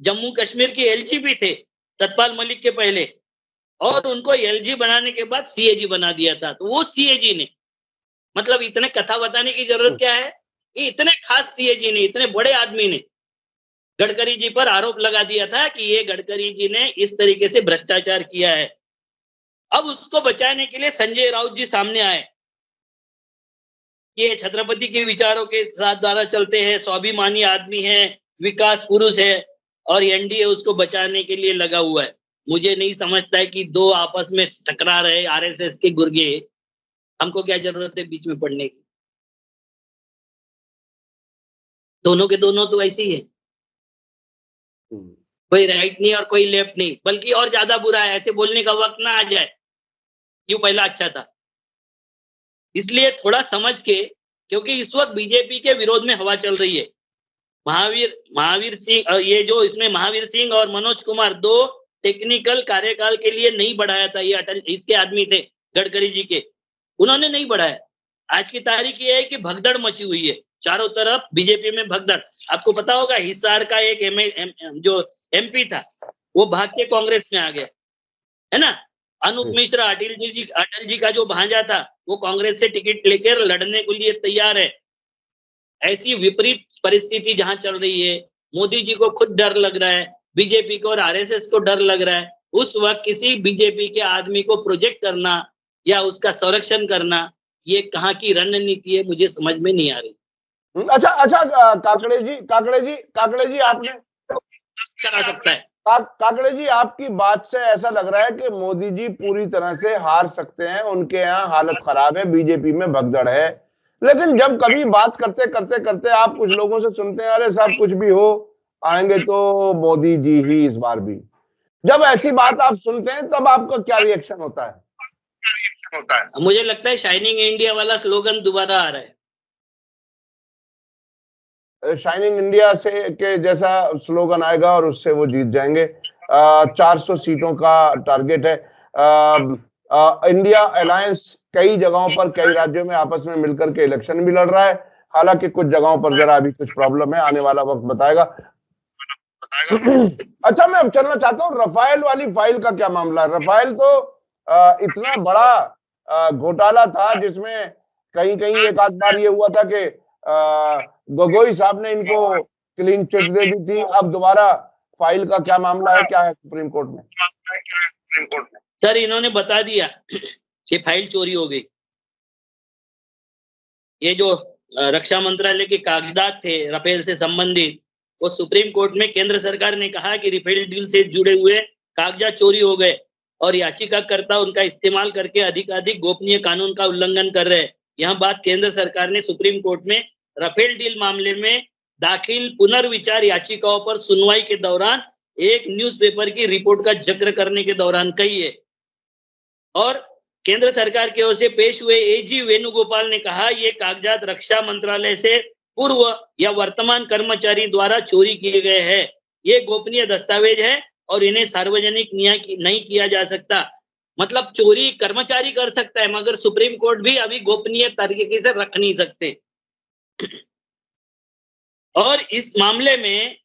जम्मू कश्मीर के एलजी भी थे सतपाल मलिक के पहले, और उनको एलजी बनाने के बाद सीएजी बना दिया था। तो वो सीएजी ने, मतलब इतने कथा बताने की जरूरत क्या है, कि इतने खास सीएजी ने, इतने बड़े आदमी ने गडकरी जी पर आरोप लगा दिया था कि ये गडकरी जी ने इस तरीके से भ्रष्टाचार किया है। अब उसको बचाने के लिए संजय राउत जी सामने आए, ये छत्रपति के विचारों के साथ द्वारा चलते हैं, स्वाभिमानी आदमी है, विकास पुरुष है, और एनडीए उसको बचाने के लिए लगा हुआ है। मुझे नहीं समझता है कि दो आपस में टकरा रहे आरएसएस के गुर्गे, हमको क्या जरूरत है बीच में पड़ने की। दोनों के दोनों तो ऐसे ही है, कोई राइट नहीं और कोई लेफ्ट नहीं, बल्कि और ज्यादा बुरा है। ऐसे बोलने का वक्त ना आ जाए, यूं पहला अच्छा था। इसलिए थोड़ा समझ के, क्योंकि इस वक्त बीजेपी के विरोध में हवा चल रही है। महावीर सिंह, ये जो इसमें महावीर सिंह और मनोज कुमार, दो टेक्निकल कार्यकाल के लिए नहीं बढ़ाया था, ये अटल इसके आदमी थे गडकरी जी के, उन्होंने नहीं बढ़ाया। आज की तारीख ये है कि भगदड़ मची हुई है चारों तरफ, बीजेपी में भगदड़। आपको पता होगा हिसार का एक जो एमपी था, वो भाग के कांग्रेस में आ गया, है ना। अनूप मिश्रा, अटल जी का जो भांजा था, वो कांग्रेस से टिकट लेकर लड़ने के लिए तैयार है। ऐसी विपरीत परिस्थिति जहां चल रही है, मोदी जी को खुद डर लग रहा है, बीजेपी को और आरएसएस को डर लग रहा है। उस वक्त किसी बीजेपी के आदमी को प्रोजेक्ट करना या उसका संरक्षण करना, ये कहाँ की रणनीति है, मुझे समझ में नहीं आ रही। अच्छा काकड़े जी आपने करा सकता है। काकड़े जी, आपकी बात से ऐसा लग रहा है कि मोदी जी पूरी तरह से हार सकते हैं, उनके यहाँ हालत खराब है, बीजेपी में भगदड़ है। लेकिन जब कभी बात करते करते करते आप कुछ लोगों से सुनते हैं, अरे साहब कुछ भी हो, आएंगे तो मोदी जी ही इस बार भी। जब ऐसी बात आप सुनते हैं तब आपका क्या रिएक्शन होता है? मुझे लगता है शाइनिंग इंडिया वाला स्लोगन दोबारा आ रहा है। शाइनिंग इंडिया से के जैसा स्लोगन आएगा और उससे वो जीत जाएंगे। 400 सीटों का टारगेट है। इंडिया अलायंस कई जगहों पर, कई राज्यों में आपस में मिलकर के इलेक्शन भी लड़ रहा है। हालांकि कुछ जगहों पर जरा अभी कुछ प्रॉब्लम है, आने वाला वक्त बताएगा। अच्छा, मैं अब चलना चाहता हूँ रफाल वाली फाइल का क्या मामला है। रफाल तो इतना बड़ा घोटाला था, जिसमें कहीं कहीं एक आध बार ये हुआ था कि गोगोई साहब ने इनको क्लीन चिट दे दी थी। अब दोबारा फाइल का क्या मामला है, क्या है सुप्रीम कोर्ट में? सर, इन्होंने बता दिया कि फाइल चोरी हो गई। ये जो रक्षा मंत्रालय के कागजात थे राफेल से संबंधित, वो सुप्रीम कोर्ट में केंद्र सरकार ने कहा कि राफेल डील से जुड़े हुए कागजात चोरी हो गए और याचिकाकर्ता उनका इस्तेमाल करके अधिकाधिक गोपनीय कानून का उल्लंघन कर रहे हैं। यह बात केंद्र सरकार ने सुप्रीम कोर्ट में राफेल डील मामले में दाखिल पुनर्विचार याचिकाओं पर सुनवाई के दौरान एक न्यूज़पेपर की रिपोर्ट का जिक्र करने के दौरान कही है। और केंद्र सरकार की ओर से पेश हुए एजी वेणुगोपाल ने कहा, ये कागजात रक्षा मंत्रालय से पूर्व या वर्तमान कर्मचारी द्वारा चोरी किए गए हैं। ये गोपनीय दस्तावेज है और इन्हें सार्वजनिक नहीं किया जा सकता। मतलब चोरी कर्मचारी कर सकता है, मगर सुप्रीम कोर्ट भी अभी गोपनीय तरीके से रख नहीं सकते। और इस मामले में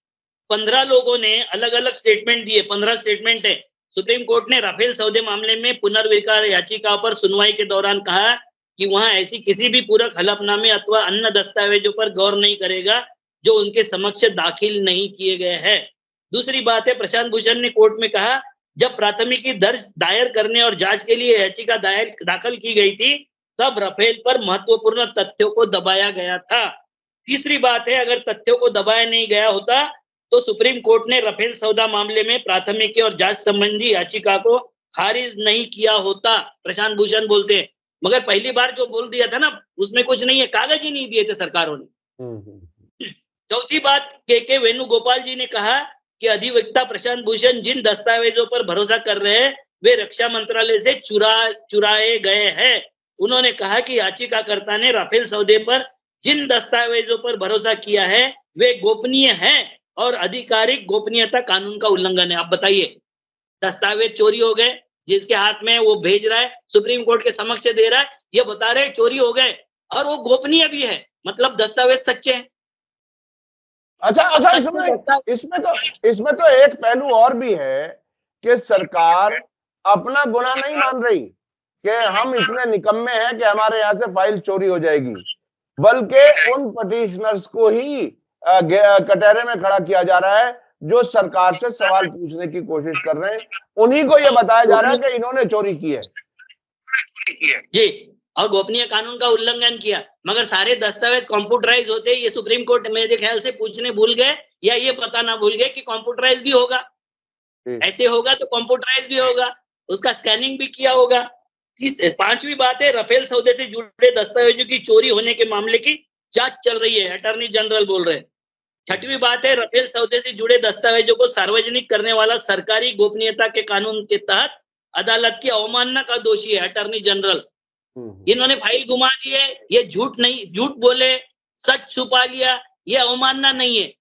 15 लोगों ने अलग अलग स्टेटमेंट दिए, 15 स्टेटमेंट है। सुप्रीम कोर्ट ने राफेल सौदे मामले में पुनर्विचार याचिका पर सुनवाई के दौरान कहा कि वहां ऐसी किसी भी पूरक हलफनामे अथवा अन्य दस्तावेजों पर गौर नहीं करेगा जो उनके समक्ष दाखिल नहीं किए गए हैं। दूसरी बात है, प्रशांत भूषण ने कोर्ट में कहा, जब प्राथमिकी दर्ज दायर करने और जांच के लिए याचिका दाखिल की गई थी, तब राफेल पर महत्वपूर्ण तथ्यों को दबाया गया था। तीसरी बात है, अगर तथ्यों को दबाया नहीं गया होता तो सुप्रीम कोर्ट ने राफेल सौदा मामले में प्राथमिकी और जांच संबंधी याचिका को खारिज नहीं किया होता। प्रशांत भूषण बोलते हैं, मगर पहली बार जो बोल दिया था ना, उसमें कुछ नहीं है, कागज ही नहीं दिए थे सरकारों ने। चौथी बात, के वेणुगोपाल जी ने कहा कि अधिवक्ता प्रशांत भूषण जिन दस्तावेजों पर भरोसा कर रहे हैं वे रक्षा मंत्रालय से चुराए गए हैं। उन्होंने कहा कि याचिकाकर्ता ने राफेल सौदे पर जिन दस्तावेजों पर भरोसा किया है वे गोपनीय हैं और आधिकारिक गोपनीयता कानून का उल्लंघन है। आप बताइए, दस्तावेज चोरी हो गए, जिसके हाथ में वो भेज रहा है, सुप्रीम कोर्ट के समक्ष दे रहा है, ये बता रहे चोरी हो गए और वो गोपनीय भी है, मतलब दस्तावेज सच्चे हैं। अच्छा, इसमें तो एक पहलू और भी है कि सरकार अपना गुनाह नहीं मान रही कि हम इतने निकम्मे हैं कि हमारे यहाँ से फाइल चोरी हो जाएगी, बल्कि उन पटिशनर्स को ही कटहरे में खड़ा किया जा रहा है जो सरकार से सवाल पूछने की कोशिश कर रहे हैं। उन्हीं को यह बताया जा रहा है कि इन्होंने चोरी की है जी, और गोपनीय कानून का उल्लंघन किया। मगर सारे दस्तावेज कंप्यूटराइज होते, ये सुप्रीम कोर्ट मेरे ख्याल से पूछने भूल गए या ये पता ना भूल गए कि कंप्यूटराइज भी होगा। ऐसे होगा तो कंप्यूटराइज भी होगा, उसका स्कैनिंग भी किया होगा। पांचवी बात है, राफेल सौदे से जुड़े दस्तावेजों की चोरी होने के मामले की जांच चल रही है, अटॉर्नी जनरल बोल रहे हैं। छठवीं बात है, राफेल सौदे से जुड़े दस्तावेजों को सार्वजनिक करने वाला सरकारी गोपनीयता के कानून के तहत अदालत की अवमानना का दोषी है अटॉर्नी जनरल। इन्होंने फाइल घुमा दी है, ये झूठ बोले, सच छुपा लिया, ये अवमानना नहीं है।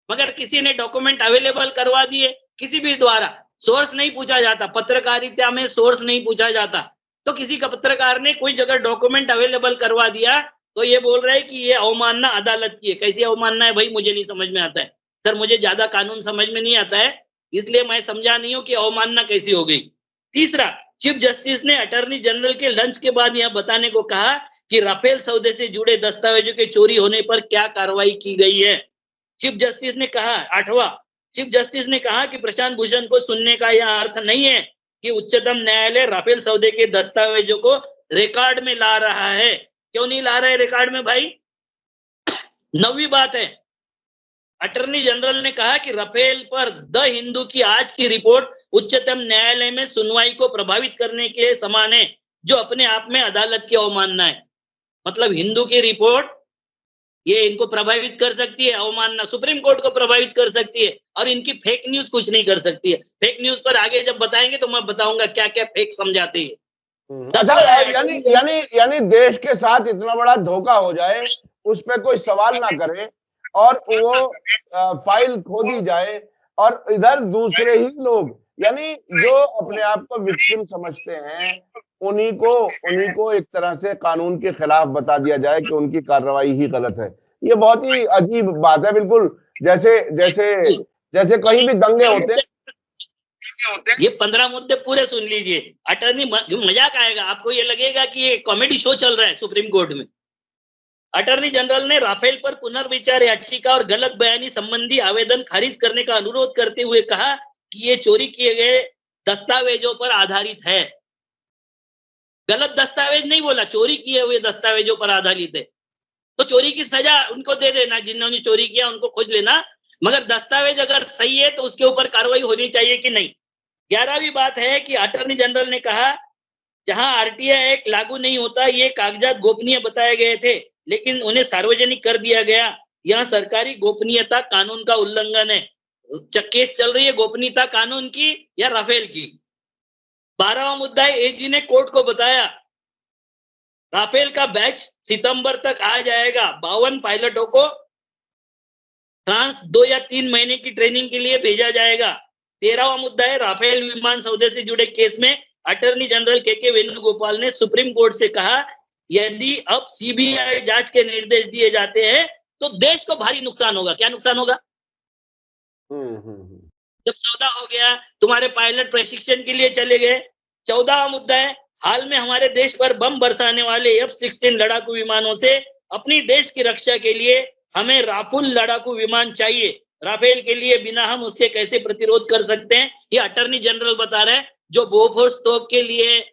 मगर किसी ने डॉक्यूमेंट अवेलेबल करवा दिए, किसी भी द्वारा सोर्स नहीं पूछा जाता, पत्रकारिता में सोर्स नहीं पूछा जाता, तो किसी का पत्रकार ने कोई जगह डॉक्यूमेंट अवेलेबल करवा दिया तो ये बोल रहे हैं कि ये अवमानना अदालत की है। कैसी अवमानना है भाई, मुझे नहीं समझ में आता है सर, मुझे ज्यादा कानून समझ में नहीं आता है, इसलिए मैं समझा नहीं हूं कि अवमानना कैसी हो गई। तीसरा, चीफ जस्टिस ने अटॉर्नी जनरल के लंच के बाद यह बताने को कहा कि राफेल सौदे से जुड़े दस्तावेजों के चोरी होने पर क्या कार्रवाई की गई है। चीफ जस्टिस ने कहा, आठवां, चीफ जस्टिस ने कहा कि प्रशांत भूषण को सुनने का यह अर्थ नहीं है कि उच्चतम न्यायालय राफेल सौदे के दस्तावेजों को रिकॉर्ड में ला रहा है। क्यों नहीं ला रहे रिकॉर्ड में भाई? नौवीं बात है, अटॉर्नी जनरल ने कहा कि राफेल पर द हिंदू की आज की रिपोर्ट उच्चतम न्यायालय में सुनवाई को प्रभावित करने के समान है, जो अपने आप में अदालत की अवमानना है। मतलब हिंदू की रिपोर्ट ये इनको प्रभावित कर सकती है, अवमानना सुप्रीम कोर्ट को प्रभावित कर सकती है, और इनकी फेक न्यूज कुछ नहीं कर सकती है। फेक न्यूज पर आगे जब बताएंगे तो मैं बताऊंगा क्या क्या फेक समझाते हैं। यानी देश के साथ इतना बड़ा धोखा हो जाए, उस पर कोई सवाल ना करे और वो फाइल खो दी जाए, और इधर दूसरे ही लोग यानी जो अपने आप को विक्टिम समझते हैं उन्हीं को एक तरह से कानून के खिलाफ बता दिया जाए कि उनकी कार्रवाई ही गलत है। ये बहुत ही अजीब बात है, बिल्कुल जैसे कहीं भी दंगे होते हैं। ये 15 मुद्दे पूरे सुन लीजिए, अटॉर्नी, मजाक आएगा आपको, ये लगेगा कि ये कॉमेडी शो चल रहा है सुप्रीम कोर्ट में। अटॉर्नी जनरल ने राफेल पर पुनर्विचार याचिका और गलत बयानी संबंधी आवेदन खारिज करने का अनुरोध करते हुए कहा कि ये चोरी किए गए दस्तावेजों पर आधारित है। गलत दस्तावेज नहीं बोला, चोरी किए हुए दस्तावेजों पर आधारित है। तो चोरी की सजा उनको दे देना, जिन्होंने चोरी किया उनको खोज लेना, मगर दस्तावेज अगर सही है तो उसके ऊपर कार्रवाई होनी चाहिए कि नहीं। 11वीं बात है कि अटॉर्नी जनरल ने कहा जहां आरटीआई एक्ट लागू नहीं होता, ये कागजात गोपनीय बताए गए थे लेकिन उन्हें सार्वजनिक कर दिया गया, यह सरकारी गोपनीयता कानून का उल्लंघन है। केस चल रही है गोपनीयता कानून की या राफेल की। 12वां मुद्दा है, एजी ने कोर्ट को बताया राफेल का बैच सितंबर तक आ जाएगा, 52 पायलटों को फ्रांस 2 या 3 महीने की ट्रेनिंग के लिए भेजा जाएगा। 13वां मुद्दा है, राफेल विमान सौदे से जुड़े केस में अटॉर्नी जनरल के वेणुगोपाल ने सुप्रीम कोर्ट से कहा यदि अब सीबीआई जांच के निर्देश दिए जाते हैं तो देश को भारी नुकसान होगा। क्या नुकसान होगा? जब सौदा हो गया, तुम्हारे पायलट प्रशिक्षण के लिए चले गए। 14वां मुद्दा है, हाल में हमारे देश पर बम बरसाने वाले F-16 लड़ाकू विमानों से अपनी देश की रक्षा के लिए हमें राफेल लड़ाकू विमान चाहिए। राफेल के लिए बिना हम उसके कैसे प्रतिरोध कर सकते हैं, ये अटॉर्नी जनरल बता रहे हैं। जो बोफोर्स तोप के लिए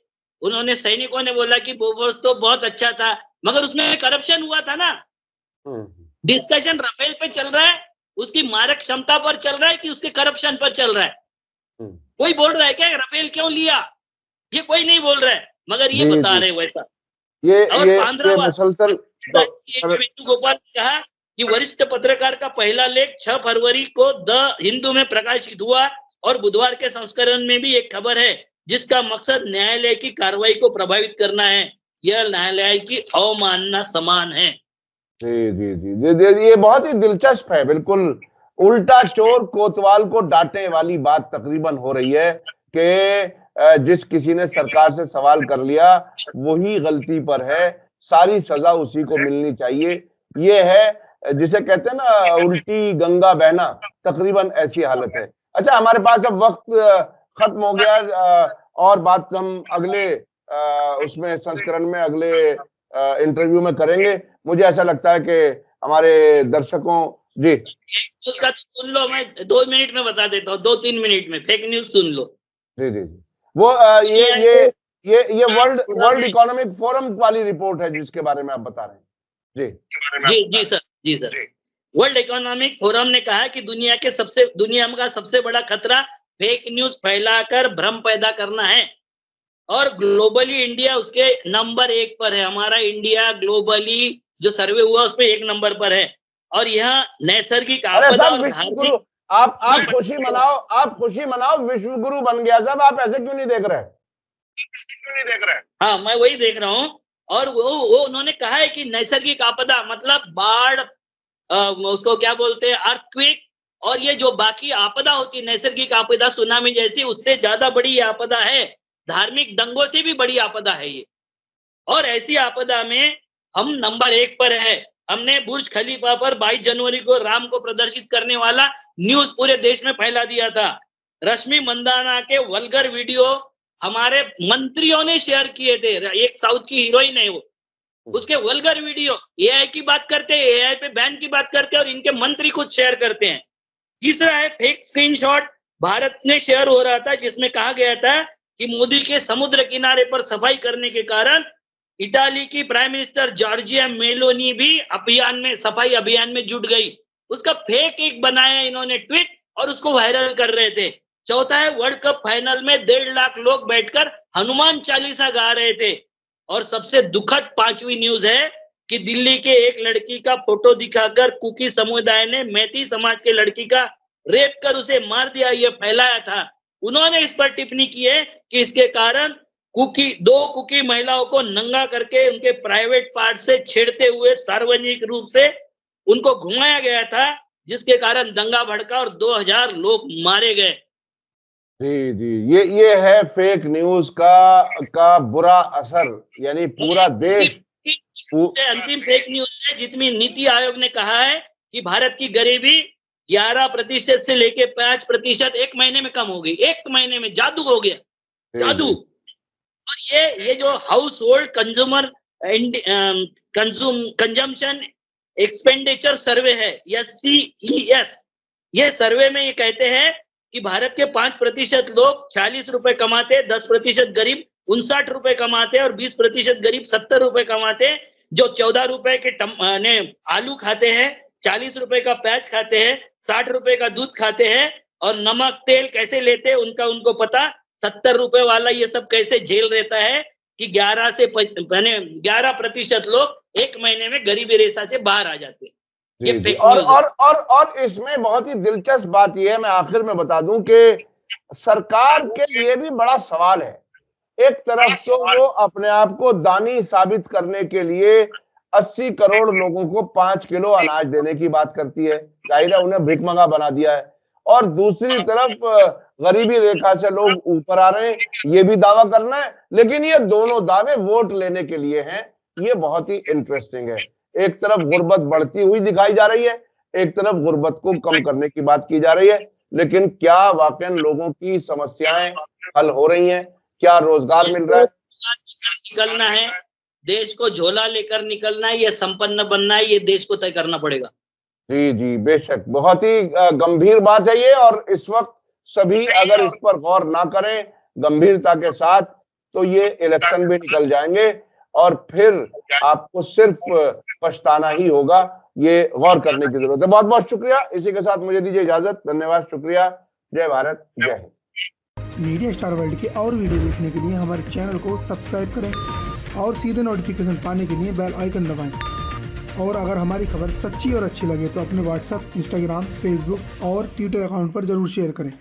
उन्होंने सैनिकों ने बोला कि बोफोर्स तोप बहुत अच्छा था, मगर उसमें करप्शन हुआ था ना। डिस्कशन राफेल पे चल रहा है, उसकी मारक क्षमता पर चल रहा है कि उसके करप्शन पर चल रहा है। कोई बोल रहा है क्या राफेल क्यों लिया? ये कोई नहीं बोल रहा है, मगर ये बता रहे वैसा। ये मुसलसल वेणुगोपाल ने कहा कि वरिष्ठ पत्रकार का पहला लेख 6 फरवरी को द हिंदू में प्रकाशित हुआ और बुधवार के संस्करण में भी एक खबर है जिसका मकसद न्यायालय की कार्रवाई को प्रभावित करना है। यह न्यायालय की अवमानना समान है। जी जी जी जी, ये बहुत ही दिलचस्प है। बिल्कुल उल्टा चोर कोतवाल को डांटे वाली बात तकरीबन हो रही है कि जिस किसी ने सरकार से सवाल कर लिया वही गलती पर है, सारी सजा उसी को मिलनी चाहिए। ये है जिसे कहते हैं ना उल्टी गंगा बहना, तकरीबन ऐसी हालत है। अच्छा, हमारे पास अब वक्त खत्म हो गया और बात हम अगले उसमें संस्करण में अगले इंटरव्यू में करेंगे। मुझे ऐसा लगता है कि हमारे दर्शकों जी उसका तो सुन लो, मैं 2 मिनट में बता देता हूँ, 2-3 मिनट में फेक न्यूज सुन लो। जी जी जी, वो ये वर्ल्ड इकोनॉमिक फोरम वाली रिपोर्ट है जिसके बारे में आप बता रहे हैं। जी सर। वर्ल्ड इकोनॉमिक फोरम ने कहा कि दुनिया का सबसे बड़ा खतरा फेक न्यूज फैलाकर भ्रम पैदा करना है और ग्लोबली इंडिया उसके नंबर 1 पर है। हमारा इंडिया ग्लोबली जो सर्वे हुआ उसमें 1 नंबर पर है और यह नैसर्गिक आपदा और धार्मिक। आप खुशी मनाओ, आप खुशी मनाओ, विश्व गुरु बन गया साहब। आप ऐसे क्यों नहीं देख रहे? हाँ, मैं वही देख रहा हूँ। और वो उन्होंने कहा है कि नैसर्गिक आपदा मतलब बाढ़, उसको क्या बोलते हैं, अर्थक्वेक, और ये जो बाकी आपदा होती है नैसर्गिक आपदा सुनामी जैसी, उससे ज्यादा बड़ी आपदा है। धार्मिक दंगों से भी बड़ी आपदा है ये। और ऐसी आपदा में हम नंबर 1 पर है। हमने बुर्ज खलीफा पर 22 जनवरी को राम को प्रदर्शित करने वाला न्यूज पूरे देश में फैला दिया था। रश्मि मंदाना के वल्गर वीडियो हमारे मंत्रियों ने शेयर किए थे। एक साउथ की हीरोइन है वो, उसके वल्गर वीडियो एआई की बात करते हैं, एआई पे बैन की बात करते हैं और इनके मंत्री खुद शेयर करते हैं। तीसरा है फेक स्क्रीनशॉट भारत में शेयर हो रहा था जिसमें कहा गया था कि मोदी के समुद्र किनारे पर सफाई करने के कारण इटाली की प्राइम मिनिस्टर जॉर्जिया मेलोनी भी सफाई अभियान में जुट गई। उसका फेक एक बनाया इन्होंने ट्वीट और उसको वायरल कर रहे थे। चौथा है वर्ल्ड कप फाइनल में 1.5 लाख लोग बैठकर हनुमान चालीसा गा रहे थे। और सबसे दुखद 5वीं न्यूज है कि दिल्ली के एक लड़की का फोटो दिखाकर कुकी समुदाय ने मैती समाज के लड़की का रेप कर उसे मार दिया, ये फैलाया था। उन्होंने इस पर टिप्पणी की है कि इसके कारण दो कुकी महिलाओं को नंगा करके उनके प्राइवेट पार्ट से छेड़ते हुए सार्वजनिक रूप से उनको घुमाया गया था, जिसके कारण दंगा भड़का और 2000 लोग मारे गए। जी जी, ये है फेक न्यूज का बुरा असर, यानी पूरा देश। अंतिम फेक न्यूज है जितनी नीति आयोग ने कहा है कि भारत की गरीबी 11% से लेके 5% 1 महीने में कम हो गई। 1 महीने में जादू हो गया, जादू। और ये जो हाउस होल्ड कंजम्पशन एक्सपेंडिचर सर्वे है SCES, ये सर्वे में ये कहते हैं कि भारत के 5% लोग 40 रुपए कमाते, 10% गरीब 59 रुपए कमाते और 20% गरीब 70 रुपए कमाते। जो 14 रुपए के आलू खाते हैं, 40 रुपए का प्याज खाते हैं, 60 रुपए का दूध खाते हैं और नमक तेल कैसे लेते हैं उनको पता। 70 रुपए वाला ये सब कैसे झेल रहता है कि 11% लोग 1 महीने में गरीबी रेखा से बाहर आ जाते हैं। और इसमें बहुत ही दिलचस्प बात यह है, मैं आखिर में बता दूं कि सरकार के लिए भी बड़ा सवाल है। एक तरफ तो वो अपने आप को दानी साबित करने के लिए 80 करोड़ लोगों को 5 किलो अनाज देने की बात करती है, जाहिर है उन्हें भिखमंगा बना दिया है। और दूसरी तरफ गरीबी रेखा से लोग ऊपर आ रहे हैं, ये भी दावा करना है। लेकिन ये दोनों दावे वोट लेने के लिए हैं। ये बहुत ही इंटरेस्टिंग है। एक तरफ गुर्बत बढ़ती हुई दिखाई जा रही है, एक तरफ गुर्बत को कम करने की बात की जा रही है। लेकिन क्या वाकई लोगों की समस्याएं हल हो रही हैं? क्या रोजगार मिल रहा है? निकलना है, देश को झोला लेकर निकलना है, ये संपन्न बनना है, ये देश को तय करना पड़ेगा। जी जी, बेशक, बहुत ही गंभीर बात है ये। और इस वक्त सभी अगर इस पर गौर ना करें गंभीरता के साथ, तो ये इलेक्शन भी निकल जाएंगे और फिर आपको सिर्फ पछताना ही होगा। ये गौर करने की जरूरत है। बहुत बहुत शुक्रिया। इसी के साथ मुझे दीजिए इजाजत। धन्यवाद, शुक्रिया। जय भारत, जय हिंद। मीडिया स्टार वर्ल्ड के और वीडियो देखने के लिए हमारे चैनल को सब्सक्राइब करें और सीधे नोटिफिकेशन पाने के लिए बेल आइकन दबाएं। और अगर हमारी खबर सच्ची और अच्छी लगे तो अपने व्हाट्सएप, इंस्टाग्राम, फेसबुक और ट्विटर अकाउंट पर ज़रूर शेयर करें।